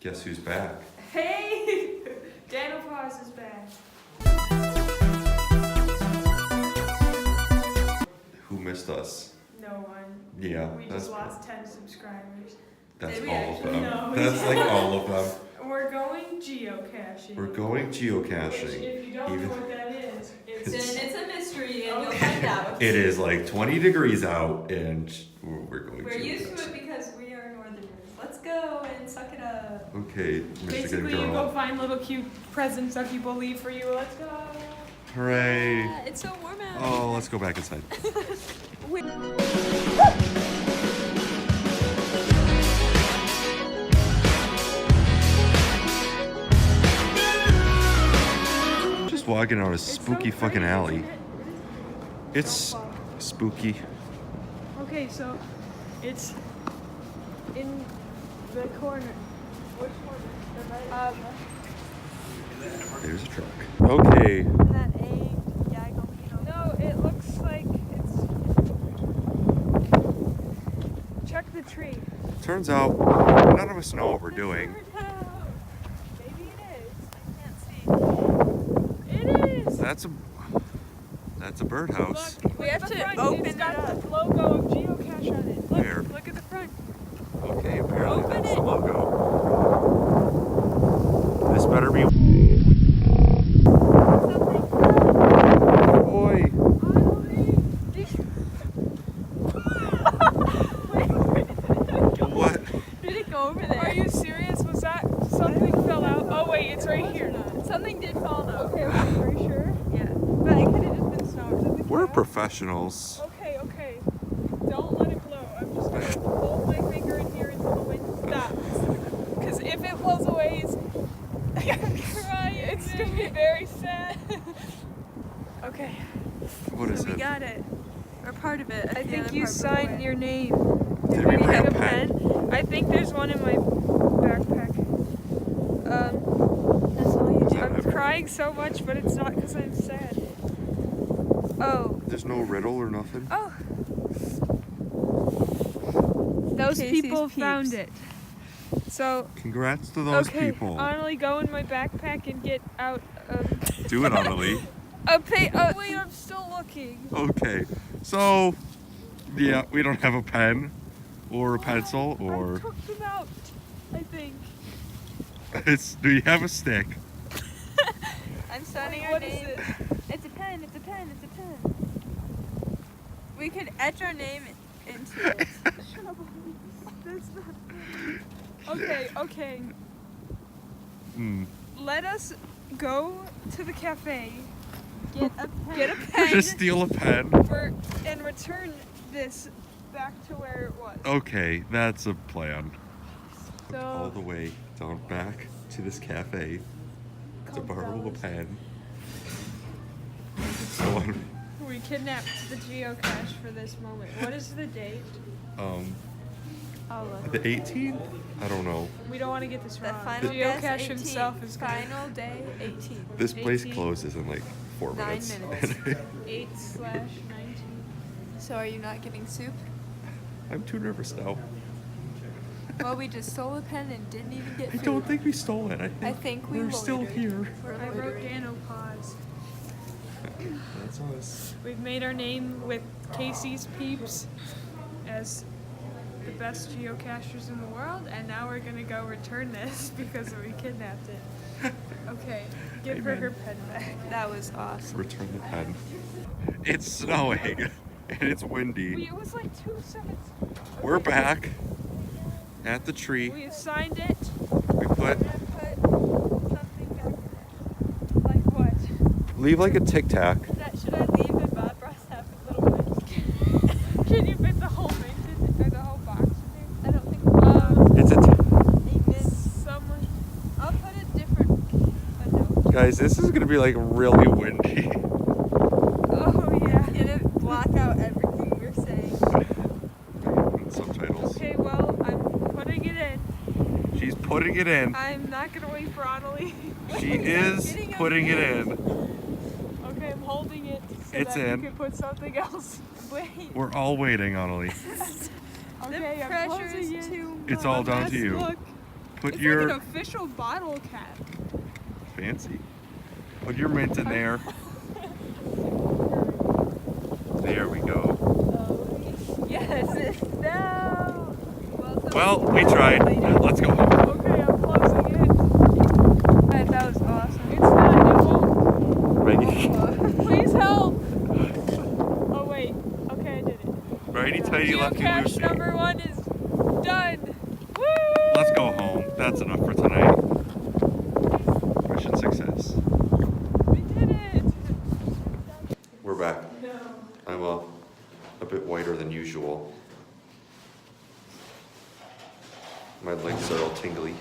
Guess who's back? Hey! Danopause is back. Who missed us? No one. Yeah, We that's just lost 10 subscribers. that's Did we all of actually? them. No, we That's like didn't. all of them. We're going geocaching. We're going Which, geocaching. if you don't Even- know what that is, It's- Then it's a mystery and you'll Okay. find out. It is like 20 degrees out, and we're going. We're used to it geocaching. because we are northerners. Let's go and suck it up. Okay, Michigan basically you go girl. find little cute presents that people leave for you. Let's go. Hooray! Yeah, it's so warm out. Oh, let's go back inside. Just walking out a spooky so fucking pretty, alley. isn't it? It's So fun. spooky. Okay, so it's in the corner. Which corner? The right. There's a truck. Okay. That egg, No, it looks like it's. Check the tree. Turns out none of us know what we're doing. Maybe it is. I can't see. It is. That's a birdhouse. Look, We look have at the to front. open It's got it up. the logo of geocache on it. Look, Where? look at the front. Okay, apparently Open that's it. the logo. This better be. Boy. What? Did it go over there? Are you serious? Was that something fell out? Oh wait, it's right here. Something did fall though. Okay, are you sure? Yeah. But it could have just been snow. We're professionals. Okay, okay. Don't let it blow. I'm just gonna hold my finger in here until the wind stops. Because if it blows away, it's it's gonna be very sad. Okay. What is So we it? got it. Or part of it. I think you signed your name. Did we bring have a a pen? pen? I think there's one in my backpack. That's all you do. I'm crying so much, but it's not because I'm sad. Oh. There's no riddle or nothing. Oh. Those Casey's people peeps. found it. So, Congrats to those okay, people. Annalie, go in my backpack and get out Do it, Annalie. a wait, I'm still looking. Okay. So, yeah, we don't have a pen or a pencil I or. took them out, I think. Do you have a stick? I'm signing Wait, our what is name. it? It's a pen. It's a pen. It's a pen. We could etch our name into it. Shut up. That's not. Okay, okay. Hmm. Let us go to the cafe, Get a pen. get a pen, Just steal a pen. and return this back to where it was. Okay, that's a plan. All So, the way down back to this cafe to borrow a pen. So on, we kidnapped the geocache for this moment. What is the date? Oh, look. the 18th? I don't know. We don't want to get this The wrong. final Geocache guess, 18. himself is good. Final day 18. This place 18. closes in like 4 9 minutes. minutes. 8/19. So are you not getting soup? I'm too nervous now. Well, we just stole a pen and didn't even get I food. don't think we stole it. I think we we're still loitered. here. We're I wrote loitering. Danopause. That's us. We've made our name with Casey's peeps as the best geocachers in the world, and now we're gonna go return this because we kidnapped it. Okay, give her her pen back. That was awesome. Return the pen. It's snowing and it's windy. It was like 2 seconds. We're back at the tree. We assigned it. We put Put something back there. Like what? leave like a tic tac. Should I leave and Bob Ross have a little bit? Can you fit the whole thing or the whole box in I don't think It's a there? Someone. I'll put a different note. guys. This is gonna be like really windy. Oh yeah. Gonna block out everything we're saying. Subtitles. Okay, well I'm putting it in. She's putting it in. I'm not gonna wait for Annalie. She is Getting a putting it pen. in. Okay, I'm holding it so It's that in. you can put something else. Wait. We're all waiting, Annalie. Okay, the I'm pressure closing is it. too much. It's all down to Last you. look. Put It's your like an official bottle cap. fancy. Put your mint in there. There we go. Yes. No. Well, we tried. Let's go home. Okay, I'm closing it. That was awesome. It's not. It won't. Righty, Please help. Oh wait. Okay, I did it. righty tighty, lefty Geocache loosey. number 1 is done. Woo! Let's go home. That's enough for tonight. Mission success. We did it. We're back. I'm a bit whiter than usual. My legs are all tingly.